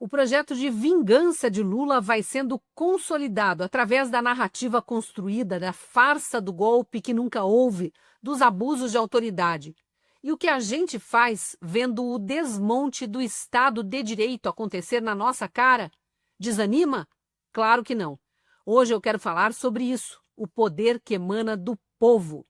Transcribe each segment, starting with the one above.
O projeto de vingança de Lula vai sendo consolidado através da narrativa construída da farsa do golpe que nunca houve, dos abusos de autoridade. E o que a gente faz vendo o desmonte do Estado de Direito acontecer na nossa cara? Desanima? Claro que não. Hoje eu quero falar sobre isso, o poder que emana do povo.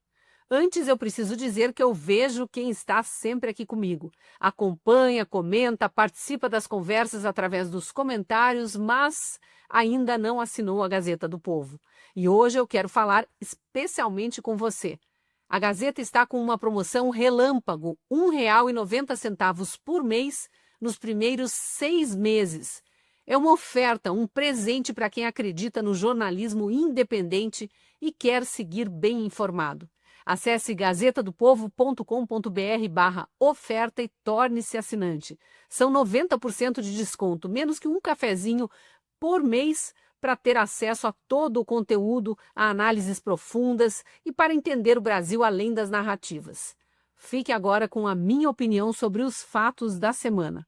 Antes, eu preciso dizer que eu vejo quem está sempre aqui comigo. Acompanha, comenta, participa das conversas através dos comentários, mas ainda não assinou a Gazeta do Povo. E hoje eu quero falar especialmente com você. A Gazeta está com uma promoção relâmpago, R$ 1,90 por mês nos primeiros 6 meses. É uma oferta, um presente para quem acredita no jornalismo independente e quer seguir bem informado. Acesse gazetadopovo.com.br/oferta e torne-se assinante. São 90% de desconto, menos que um cafezinho por mês, para ter acesso a todo o conteúdo, a análises profundas e para entender o Brasil além das narrativas. Fique agora com a minha opinião sobre os fatos da semana.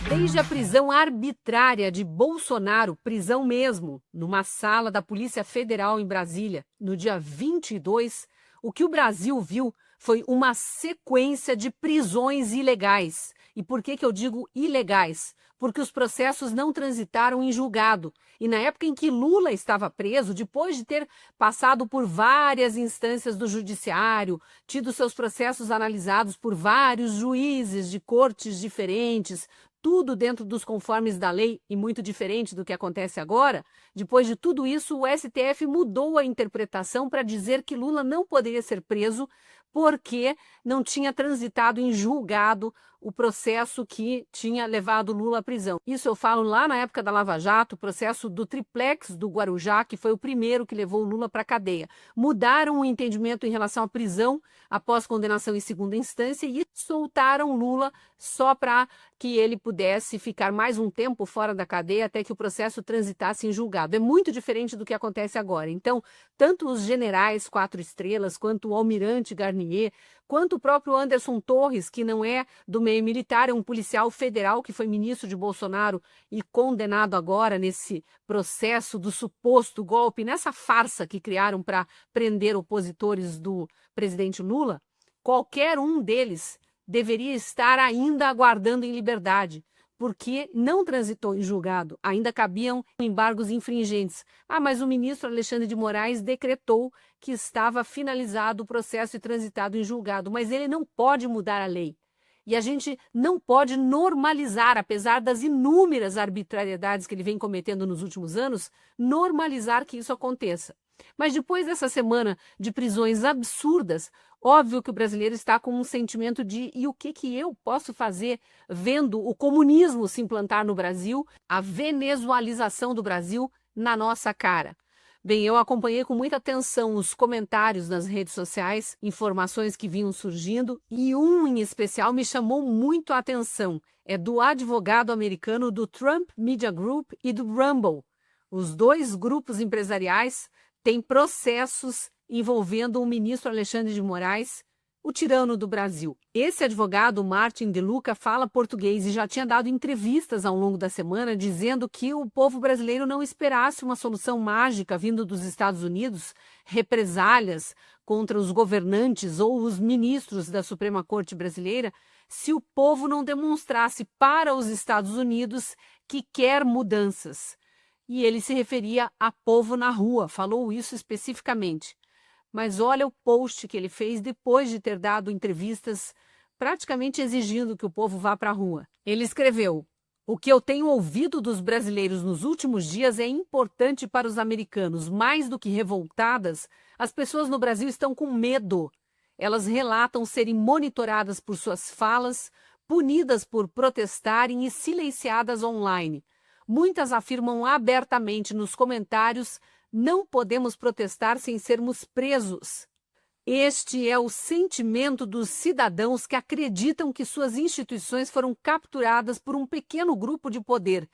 Desde a prisão arbitrária de Bolsonaro, prisão mesmo, numa sala da Polícia Federal em Brasília, no dia 22, o que o Brasil viu foi uma sequência de prisões ilegais. E por que eu digo ilegais? Porque os processos não transitaram em julgado. E na época em que Lula estava preso, depois de ter passado por várias instâncias do judiciário, tido seus processos analisados por vários juízes de cortes diferentes, tudo dentro dos conformes da lei e muito diferente do que acontece agora, depois de tudo isso, o STF mudou a interpretação para dizer que Lula não poderia ser preso porque não tinha transitado em julgado o processo que tinha levado Lula à prisão. Isso eu falo lá na época da Lava Jato, o processo do triplex do Guarujá, que foi o primeiro que levou Lula para a cadeia. Mudaram o entendimento em relação à prisão após condenação em segunda instância e soltaram Lula só para que ele pudesse ficar mais um tempo fora da cadeia até que o processo transitasse em julgado. É muito diferente do que acontece agora. Então, tanto os generais 4 estrelas, quanto o almirante Garnier, quanto o próprio Anderson Torres, que não é do meio militar, é um policial federal que foi ministro de Bolsonaro e condenado agora nesse processo do suposto golpe, nessa farsa que criaram para prender opositores do presidente Lula, qualquer um deles deveria estar ainda aguardando em liberdade, porque não transitou em julgado, ainda cabiam embargos infringentes. Mas o ministro Alexandre de Moraes decretou que estava finalizado o processo e transitado em julgado, mas ele não pode mudar a lei. E a gente não pode normalizar, apesar das inúmeras arbitrariedades que ele vem cometendo nos últimos anos, normalizar que isso aconteça. Mas depois dessa semana de prisões absurdas, óbvio que o brasileiro está com um sentimento de e o que eu posso fazer vendo o comunismo se implantar no Brasil, a venezualização do Brasil na nossa cara. Bem, eu acompanhei com muita atenção os comentários nas redes sociais, informações que vinham surgindo, e um em especial me chamou muito a atenção. É do advogado americano do Trump Media Group e do Rumble. Os dois grupos empresariais têm processos envolvendo o ministro Alexandre de Moraes, o tirano do Brasil. Esse advogado, Martin De Luca, fala português e já tinha dado entrevistas ao longo da semana dizendo que o povo brasileiro não esperasse uma solução mágica vindo dos Estados Unidos, represálias contra os governantes ou os ministros da Suprema Corte brasileira, se o povo não demonstrasse para os Estados Unidos que quer mudanças. E ele se referia a povo na rua, falou isso especificamente. Mas olha o post que ele fez depois de ter dado entrevistas praticamente exigindo que o povo vá para a rua. Ele escreveu: "O que eu tenho ouvido dos brasileiros nos últimos dias é importante para os americanos. Mais do que revoltadas, as pessoas no Brasil estão com medo. Elas relatam serem monitoradas por suas falas, punidas por protestarem e silenciadas online. Muitas afirmam abertamente nos comentários: não podemos protestar sem sermos presos. Este é o sentimento dos cidadãos que acreditam que suas instituições foram capturadas por um pequeno grupo de poder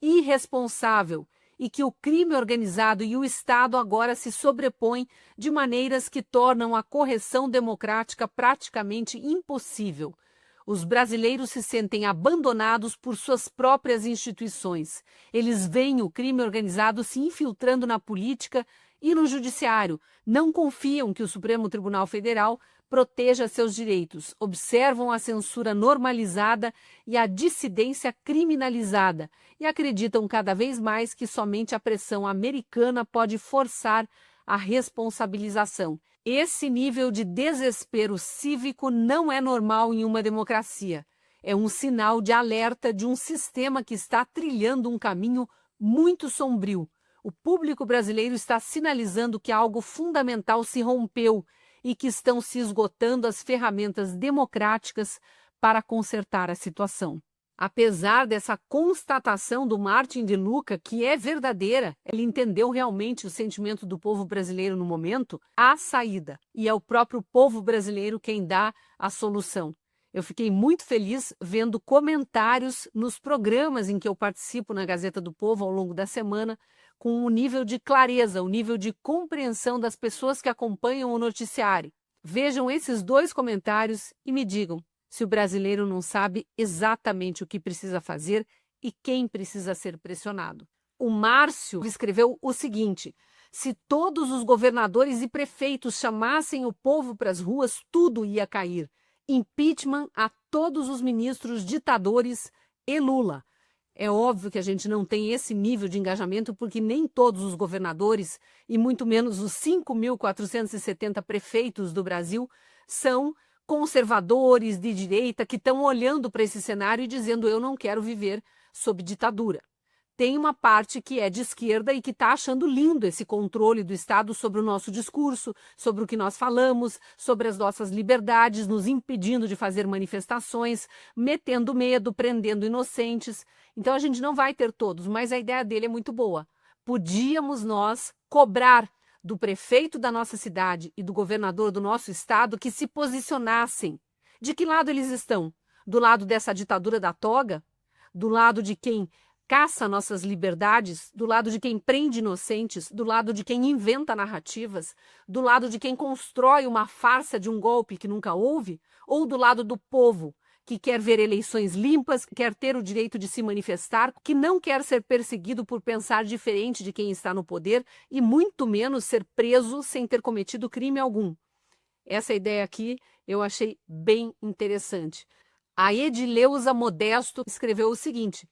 irresponsável e que o crime organizado e o Estado agora se sobrepõem de maneiras que tornam a correção democrática praticamente impossível. Os brasileiros se sentem abandonados por suas próprias instituições. Eles veem o crime organizado se infiltrando na política e no judiciário. Não confiam que o Supremo Tribunal Federal proteja seus direitos. Observam a censura normalizada e a dissidência criminalizada e acreditam cada vez mais que somente a pressão americana pode forçar a responsabilização. Esse nível de desespero cívico não é normal em uma democracia. É um sinal de alerta de um sistema que está trilhando um caminho muito sombrio. O público brasileiro está sinalizando que algo fundamental se rompeu e que estão se esgotando as ferramentas democráticas para consertar a situação. Apesar dessa constatação do Martin de Luca, que é verdadeira, ele entendeu realmente o sentimento do povo brasileiro no momento, há saída, e é o próprio povo brasileiro quem dá a solução. Eu fiquei muito feliz vendo comentários nos programas em que eu participo na Gazeta do Povo ao longo da semana, com um nível de clareza, um nível de compreensão das pessoas que acompanham o noticiário. Vejam esses 2 comentários e me digam se o brasileiro não sabe exatamente o que precisa fazer e quem precisa ser pressionado. O Márcio escreveu o seguinte: se todos os governadores e prefeitos chamassem o povo para as ruas, tudo ia cair. Impeachment a todos os ministros ditadores e Lula. É óbvio que a gente não tem esse nível de engajamento porque nem todos os governadores e muito menos os 5.470 prefeitos do Brasil são conservadores de direita que estão olhando para esse cenário e dizendo eu não quero viver sob ditadura. Tem uma parte que é de esquerda e que está achando lindo esse controle do Estado sobre o nosso discurso, sobre o que nós falamos, sobre as nossas liberdades, nos impedindo de fazer manifestações, metendo medo, prendendo inocentes. Então a gente não vai ter todos, mas a ideia dele é muito boa. Podíamos nós cobrar do prefeito da nossa cidade e do governador do nosso estado que se posicionassem. De que lado eles estão? Do lado dessa ditadura da toga? Do lado de quem caça nossas liberdades? Do lado de quem prende inocentes? Do lado de quem inventa narrativas? Do lado de quem constrói uma farsa de um golpe que nunca houve? Ou do lado do povo, que quer ver eleições limpas, quer ter o direito de se manifestar, que não quer ser perseguido por pensar diferente de quem está no poder e muito menos ser preso sem ter cometido crime algum? Essa ideia aqui eu achei bem interessante. A Edileuza Modesto escreveu o seguinte: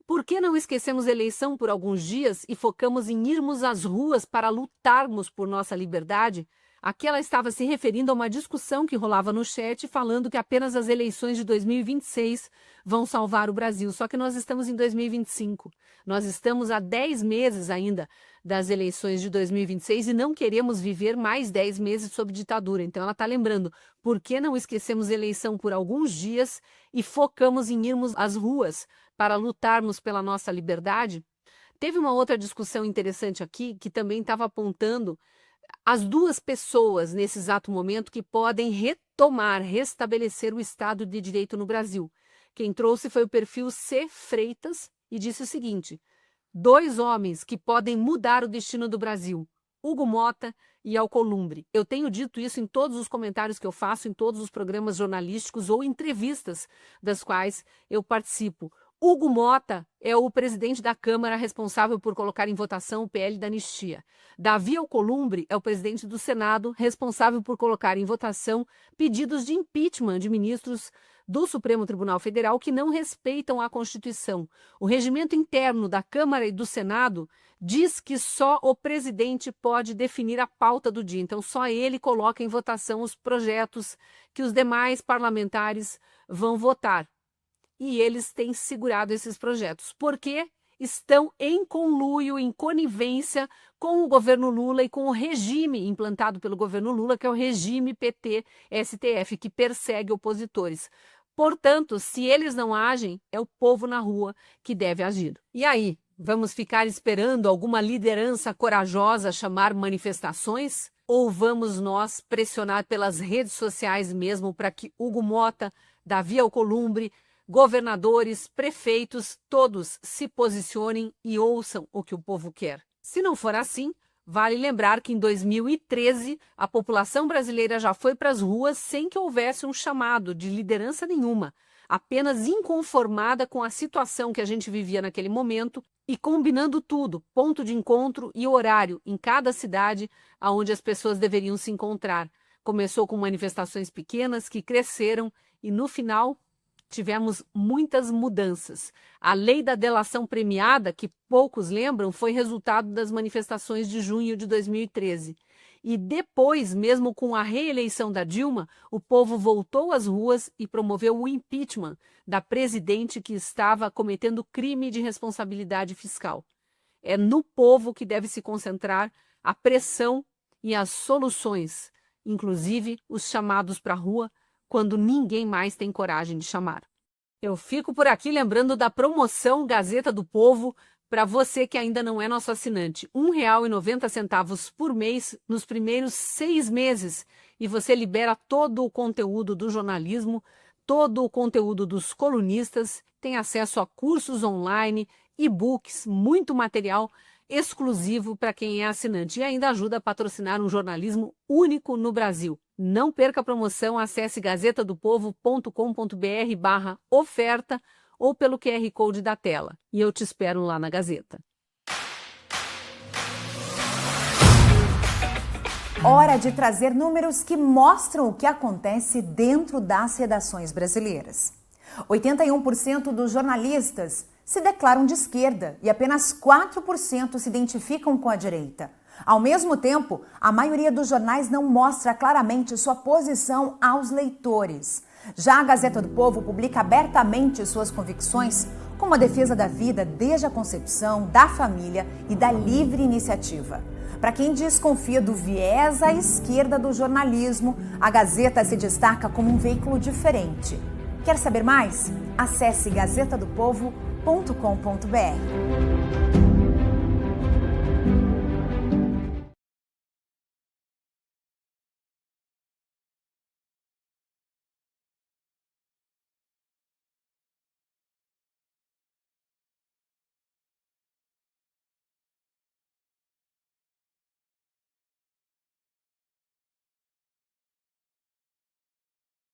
por que não esquecemos a eleição por alguns dias e focamos em irmos às ruas para lutarmos por nossa liberdade? Aqui ela estava se referindo a uma discussão que rolava no chat, falando que apenas as eleições de 2026 vão salvar o Brasil. Só que nós estamos em 2025. Nós estamos há 10 meses ainda das eleições de 2026 e não queremos viver mais 10 meses sob ditadura. Então ela está lembrando, por que não esquecemos a eleição por alguns dias e focamos em irmos às ruas para lutarmos pela nossa liberdade? Teve uma outra discussão interessante aqui que também estava apontando as 2 pessoas nesse exato momento que podem restabelecer o Estado de Direito no Brasil. Quem trouxe foi o perfil C. Freitas e disse o seguinte: 2 homens que podem mudar o destino do Brasil, Hugo Motta e Alcolumbre. Eu tenho dito isso em todos os comentários que eu faço, em todos os programas jornalísticos ou entrevistas das quais eu participo. Hugo Motta é o presidente da Câmara responsável por colocar em votação o PL da anistia. Davi Alcolumbre é o presidente do Senado responsável por colocar em votação pedidos de impeachment de ministros do Supremo Tribunal Federal que não respeitam a Constituição. O regimento interno da Câmara e do Senado diz que só o presidente pode definir a pauta do dia. Então, só ele coloca em votação os projetos que os demais parlamentares vão votar. E eles têm segurado esses projetos, porque estão em conluio, em conivência com o governo Lula e com o regime implantado pelo governo Lula, que é o regime PT-STF, que persegue opositores. Portanto, se eles não agem, é o povo na rua que deve agir. E aí, vamos ficar esperando alguma liderança corajosa chamar manifestações? Ou vamos nós pressionar pelas redes sociais mesmo para que Hugo Motta, Davi Alcolumbre, governadores, prefeitos, todos se posicionem e ouçam o que o povo quer? Se não for assim, Vale lembrar que em 2013 a população brasileira já foi para as ruas sem que houvesse um chamado de liderança nenhuma, apenas inconformada com a situação que a gente vivia naquele momento e combinando tudo, ponto de encontro e horário em cada cidade onde as pessoas deveriam se encontrar. Começou com manifestações pequenas que cresceram e no final tivemos muitas mudanças. A lei da delação premiada, que poucos lembram, foi resultado das manifestações de junho de 2013. E depois, mesmo com a reeleição da Dilma, o povo voltou às ruas e promoveu o impeachment da presidente que estava cometendo crime de responsabilidade fiscal. É no povo que deve se concentrar a pressão e as soluções, inclusive os chamados para a rua, quando ninguém mais tem coragem de chamar. Eu fico por aqui lembrando da promoção Gazeta do Povo para você que ainda não é nosso assinante. R$ 1,90 por mês nos primeiros 6 meses e você libera todo o conteúdo do jornalismo, todo o conteúdo dos colunistas, tem acesso a cursos online, e-books, muito material exclusivo para quem é assinante e ainda ajuda a patrocinar um jornalismo único no Brasil. Não perca a promoção, acesse gazetadopovo.com.br/oferta ou pelo QR Code da tela. E eu te espero lá na Gazeta. Hora de trazer números que mostram o que acontece dentro das redações brasileiras. 81% dos jornalistas se declaram de esquerda e apenas 4% se identificam com a direita. Ao mesmo tempo, a maioria dos jornais não mostra claramente sua posição aos leitores. Já a Gazeta do Povo publica abertamente suas convicções, como a defesa da vida desde a concepção, da família e da livre iniciativa. Para quem desconfia do viés à esquerda do jornalismo, a Gazeta se destaca como um veículo diferente. Quer saber mais? Acesse gazetadopovo.com.br.